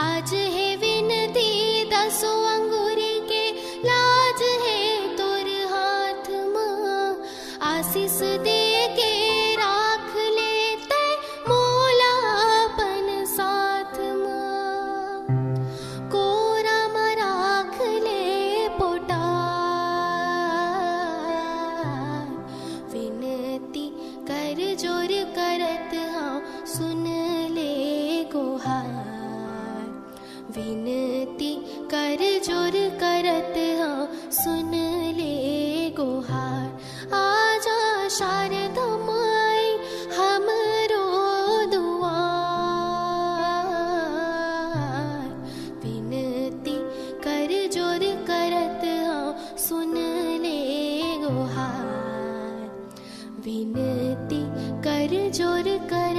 आज है विनती दसो अंगूरी के लाज है तोर हाथ मां आशीष दे के राख ले ते मोला अपन साथ मां कोरा में राख ले पोटार विनती कर जोर करत हाँ सुन ले गुहार विनती कर जोर करत हाँ सुन ले गुहार आजा शारदा माई हमरो दुआर विनती कर जोर करत हाँ सुन ले गुहार विनती कर जोर कर